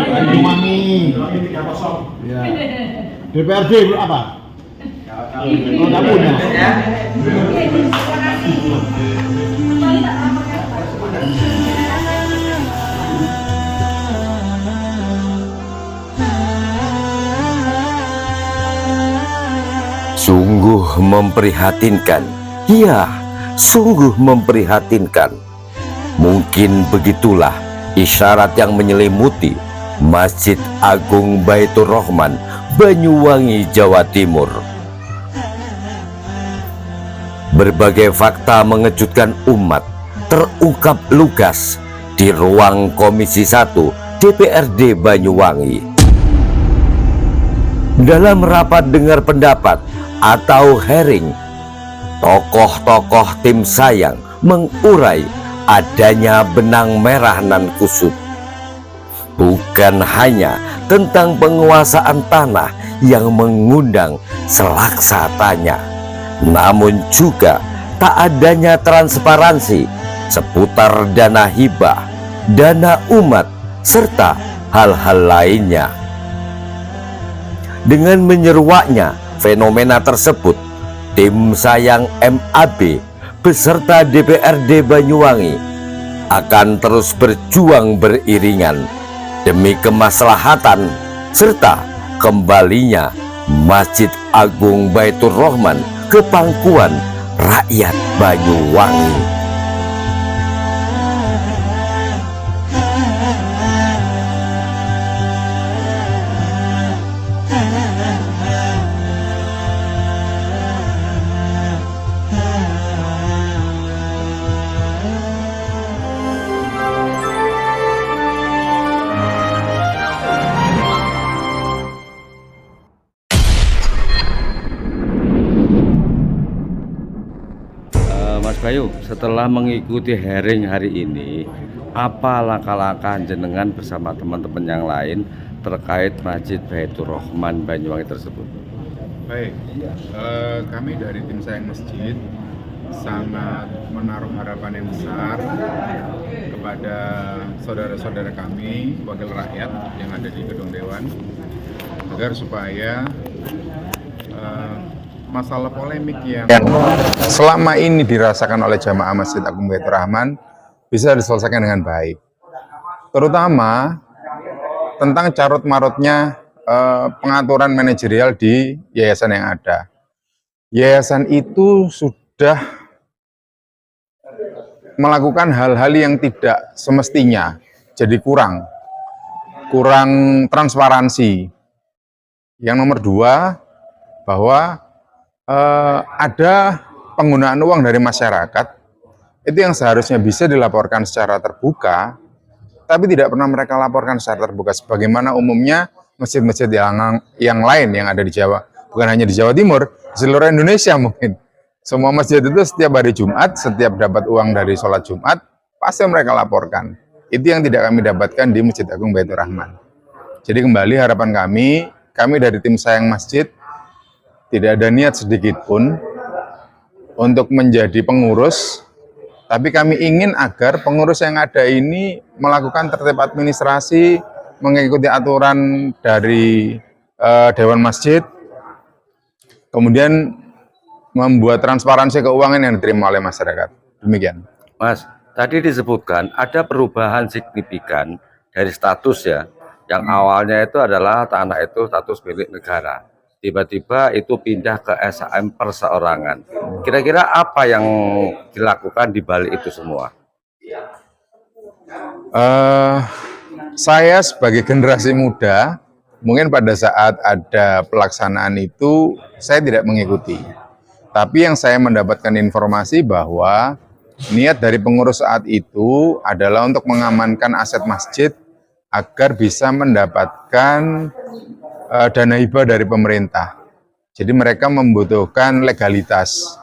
Banyuwangi. Ya. DPRD apa? Oh, nggak punya. Sungguh memprihatinkan. Ya, sungguh memprihatinkan. Mungkin begitulah isyarat yang menyelimuti Masjid Agung Baitur Rahman, Banyuwangi, Jawa Timur. Berbagai fakta mengejutkan umat terungkap lugas di ruang Komisi 1 DPRD Banyuwangi. Dalam rapat dengar pendapat atau hearing, tokoh-tokoh tim sayang mengurai adanya benang merah nan kusut. Bukan hanya tentang penguasaan tanah yang mengundang selaksa tanya, namun juga tak adanya transparansi seputar dana hibah, dana umat, serta hal-hal lainnya. Dengan menyeruaknya fenomena tersebut, tim sayang MAB beserta DPRD Banyuwangi akan terus berjuang beriringan demi kemaslahatan serta kembalinya Masjid Agung Baitur Rahman ke pangkuan rakyat Banyuwangi. Mas Bayu, setelah mengikuti hearing hari ini, apa langkah-langkah jenengan bersama teman-teman yang lain terkait Masjid Baitur Rahman Banyuwangi tersebut? Baik, kami dari tim sayang masjid sangat menaruh harapan yang besar kepada saudara-saudara kami, wakil rakyat yang ada di gedung Dewan, agar supaya masalah polemik yang selama ini dirasakan oleh jamaah Masjid Agung Baitur Rahman bisa diselesaikan dengan baik. Terutama tentang carut-marutnya pengaturan manajerial di yayasan yang ada. Yayasan itu sudah melakukan hal-hal yang tidak semestinya, jadi kurang transparansi. Yang nomor dua, bahwa ada penggunaan uang dari masyarakat itu yang seharusnya bisa dilaporkan secara terbuka, tapi tidak pernah mereka laporkan secara terbuka. Sebagaimana umumnya masjid-masjid yang lain yang ada di Jawa, bukan hanya di Jawa Timur, di seluruh Indonesia mungkin. Semua masjid itu setiap hari Jumat, setiap dapat uang dari sholat Jumat, pasti mereka laporkan. Itu yang tidak kami dapatkan di Masjid Agung Baitur Rahman. Jadi kembali harapan kami dari tim sayang masjid, tidak ada niat sedikit pun untuk menjadi pengurus, tapi kami ingin agar pengurus yang ada ini melakukan tertib administrasi, mengikuti aturan dari Dewan Masjid, kemudian membuat transparansi keuangan yang diterima oleh masyarakat. Demikian. Mas, tadi disebutkan ada perubahan signifikan dari status ya, yang awalnya itu adalah tanah itu status milik negara. Tiba-tiba itu pindah ke SHM perseorangan. Kira-kira apa yang dilakukan di balik itu semua? Saya sebagai generasi muda, mungkin pada saat ada pelaksanaan itu saya tidak mengikuti. Tapi yang saya mendapatkan informasi bahwa niat dari pengurus saat itu adalah untuk mengamankan aset masjid agar bisa mendapatkan dana hibah dari pemerintah. Jadi mereka membutuhkan legalitas.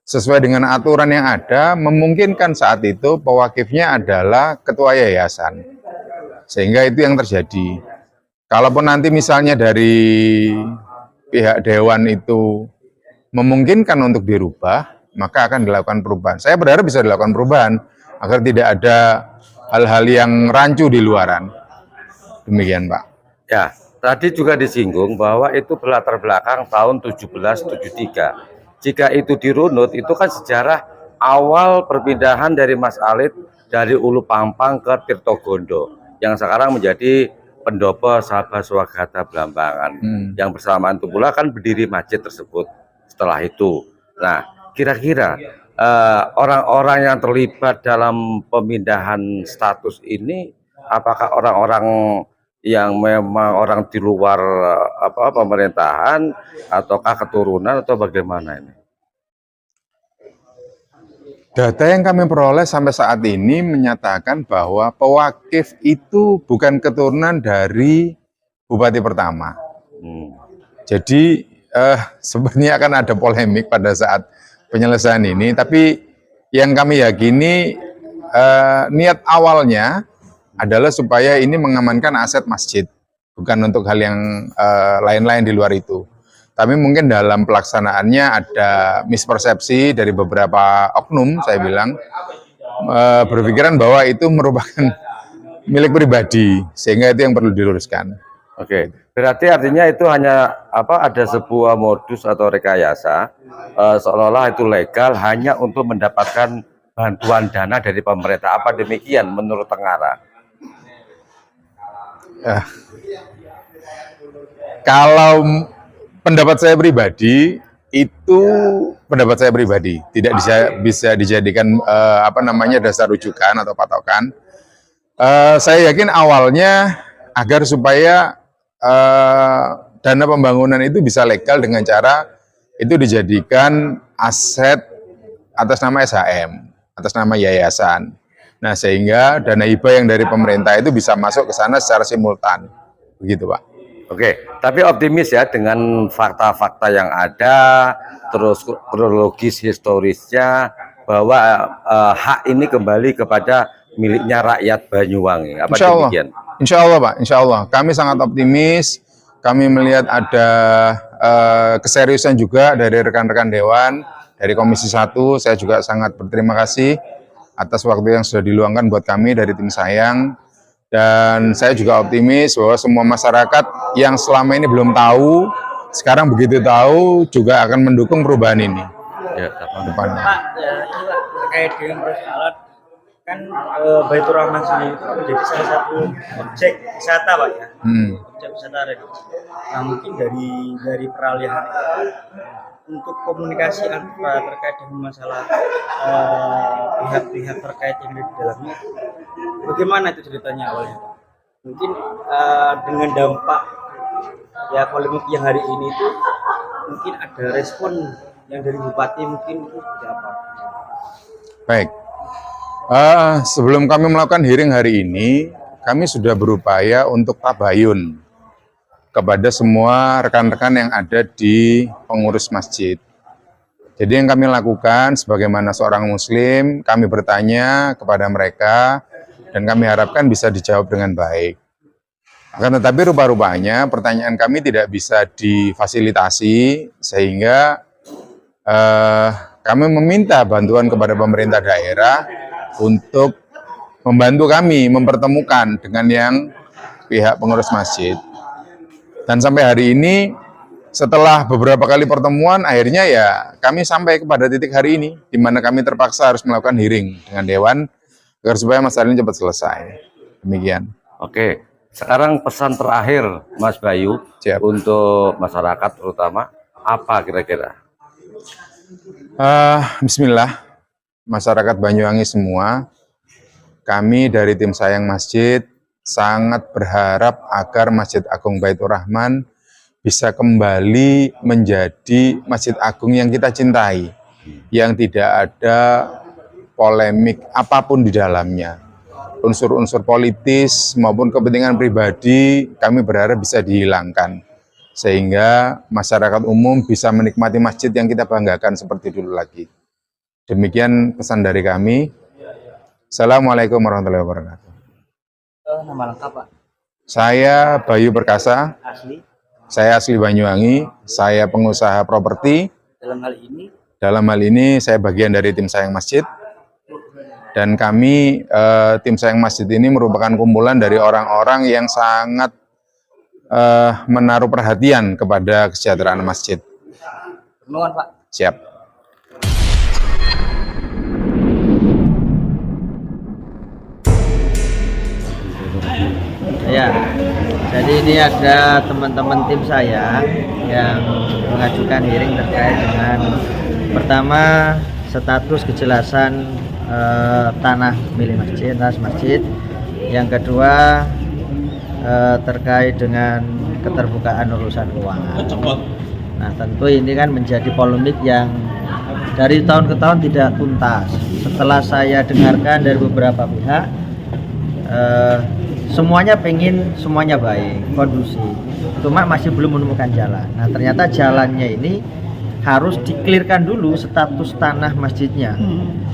Sesuai dengan aturan yang ada, memungkinkan saat itu pewakifnya adalah ketua yayasan. Sehingga itu yang terjadi. Kalaupun nanti misalnya dari pihak dewan itu memungkinkan untuk dirubah, maka akan dilakukan perubahan. Saya berharap bisa dilakukan perubahan agar tidak ada hal-hal yang rancu di luaran. Demikian, Pak. Ya, tadi juga disinggung bahwa itu berlatar belakang tahun 1773. Jika itu dirunut, itu kan sejarah awal perpindahan dari Mas Alit dari Ulu Pampang ke Tirtogondo yang sekarang menjadi pendopo Sabha Swagata Blambangan. Yang bersamaan itu pula kan berdiri masjid tersebut setelah itu. Nah, kira-kira orang-orang yang terlibat dalam pemindahan status ini apakah orang-orang yang memang orang di luar pemerintahan ataukah keturunan atau bagaimana ini? Data yang kami peroleh sampai saat ini menyatakan bahwa pewakif itu bukan keturunan dari bupati pertama. Jadi sebenarnya akan ada polemik pada saat penyelesaian ini, tapi yang kami yakini niat awalnya adalah supaya ini mengamankan aset masjid, bukan untuk hal yang lain-lain di luar itu. Tapi mungkin dalam pelaksanaannya ada mispersepsi dari beberapa oknum, saya bilang, berpikiran bahwa itu merupakan milik pribadi, sehingga itu yang perlu diluruskan. Oke, berarti artinya itu hanya ada sebuah modus atau rekayasa seolah-olah itu legal hanya untuk mendapatkan bantuan dana dari pemerintah. Apa demikian menurut Tengara? Kalau pendapat saya pribadi, itu pendapat saya pribadi, tidak bisa dijadikan dasar rujukan atau patokan. Saya yakin awalnya agar supaya dana pembangunan itu bisa legal dengan cara itu dijadikan aset atas nama SHM, atas nama yayasan. Nah, sehingga dana hibah yang dari pemerintah itu bisa masuk ke sana secara simultan. Begitu, Pak. Oke, tapi optimis ya dengan fakta-fakta yang ada, terus kronologis historisnya, bahwa hak ini kembali kepada miliknya rakyat Banyuwangi. Apa demikian? Insya Allah, Pak. Insya Allah. Kami sangat optimis. Kami melihat ada keseriusan juga dari rekan-rekan Dewan, dari Komisi 1. Saya juga sangat berterima kasih atas waktu yang sudah diluangkan buat kami dari tim Sayang. Dan saya juga optimis bahwa semua masyarakat yang selama ini belum tahu, sekarang begitu tahu, juga akan mendukung perubahan ini. Ya, depannya. Pak, terkait dengan persoalan kan Baitur Rahman sendiri itu menjadi salah satu objek wisata, Pak ya. Objek wisata religi. Nah, mungkin dari peralihan itu untuk komunikasi antara terkait dengan masalah pihak-pihak terkait yang ada di dalamnya, bagaimana itu ceritanya awalnya? Mungkin dengan dampak ya polemik yang hari ini itu mungkin ada respon yang dari bupati mungkin itu seperti apa? Baik. Sebelum kami melakukan hearing hari ini, kami sudah berupaya untuk tabayun kepada semua rekan-rekan yang ada di pengurus masjid. Jadi yang kami lakukan sebagaimana seorang muslim, kami bertanya kepada mereka dan kami harapkan bisa dijawab dengan baik. Akan tetapi rupa-rupanya pertanyaan kami tidak bisa difasilitasi sehingga kami meminta bantuan kepada pemerintah daerah untuk membantu kami mempertemukan dengan yang pihak pengurus masjid. Dan sampai hari ini, setelah beberapa kali pertemuan, akhirnya ya kami sampai kepada titik hari ini, di mana kami terpaksa harus melakukan hearing dengan Dewan, agar supaya masalah ini cepat selesai. Demikian. Oke, sekarang pesan terakhir Mas Bayu. Siap. Untuk masyarakat terutama, apa kira-kira? Bismillah, masyarakat Banyuwangi semua, kami dari tim Sayang Masjid sangat berharap agar Masjid Agung Baitur Rahman bisa kembali menjadi Masjid Agung yang kita cintai, yang tidak ada polemik apapun di dalamnya. Unsur-unsur politis maupun kepentingan pribadi kami berharap bisa dihilangkan, sehingga masyarakat umum bisa menikmati masjid yang kita banggakan seperti dulu lagi. Demikian pesan dari kami. Assalamualaikum warahmatullahi wabarakatuh. Nama lengkap, Pak? Saya Bayu Perkasa. Asli. Saya asli Banyuwangi. Saya pengusaha properti. Dalam hal ini Dalam hal ini saya bagian dari tim Sayang Masjid. Dan kami tim Sayang Masjid ini merupakan kumpulan dari orang-orang yang sangat menaruh perhatian kepada kesejahteraan masjid. Nuhun, Pak. Siap. Ya, jadi ini ada teman-teman tim saya yang mengajukan hearing terkait dengan pertama status kejelasan tanah milik masjid, masjid. Yang kedua terkait dengan keterbukaan urusan keuangan. Nah, tentu ini kan menjadi polemik yang dari tahun ke tahun tidak tuntas. Setelah saya dengarkan dari beberapa pihak, semuanya pengen semuanya baik, kondusif, cuma masih belum menemukan jalan. Nah, ternyata jalannya ini harus diklirkan dulu status tanah masjidnya.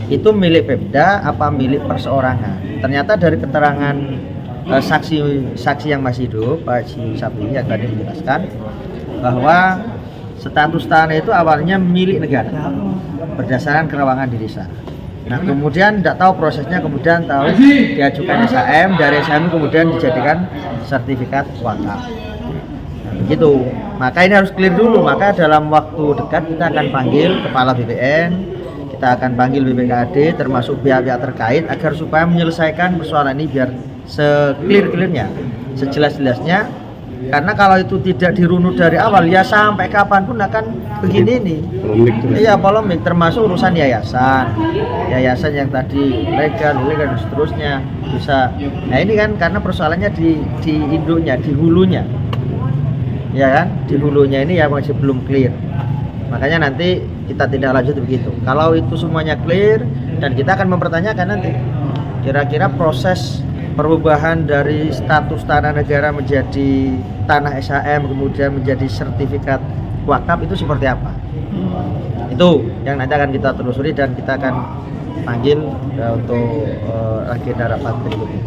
Itu milik Pemda apa milik perseorangan? Ternyata dari keterangan saksi yang masih hidup, Pak Haji Sapi yang tadi menjelaskan bahwa status tanah itu awalnya milik negara berdasarkan kerawangan di desa. Nah, kemudian tidak tahu prosesnya, kemudian tahu diajukan SHM, dari SHM kemudian dijadikan sertifikat wakaf. Nah, begitu. Maka ini harus clear dulu. Maka dalam waktu dekat kita akan panggil kepala BPN, kita akan panggil BPKAD, termasuk pihak-pihak terkait agar supaya menyelesaikan persoalan ini biar se-clear-clearnya, sejelas-jelasnya. Karena kalau itu tidak dirunut dari awal, ya sampai kapanpun akan begini nih. Iya, polemik, termasuk urusan yayasan yang tadi legal dan seterusnya bisa. Nah, ini kan karena persoalannya di induknya, di hulunya, ya kan, di hulunya ini ya masih belum clear. Makanya nanti kita tidak lanjut begitu. Kalau itu semuanya clear dan kita akan mempertanyakan nanti kira-kira proses perubahan dari status tanah negara menjadi tanah SHM kemudian menjadi sertifikat wakaf itu seperti apa? Itu yang nanti akan kita telusuri dan kita akan panggil untuk agenda rapat berikutnya.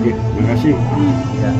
Terima kasih. Ya.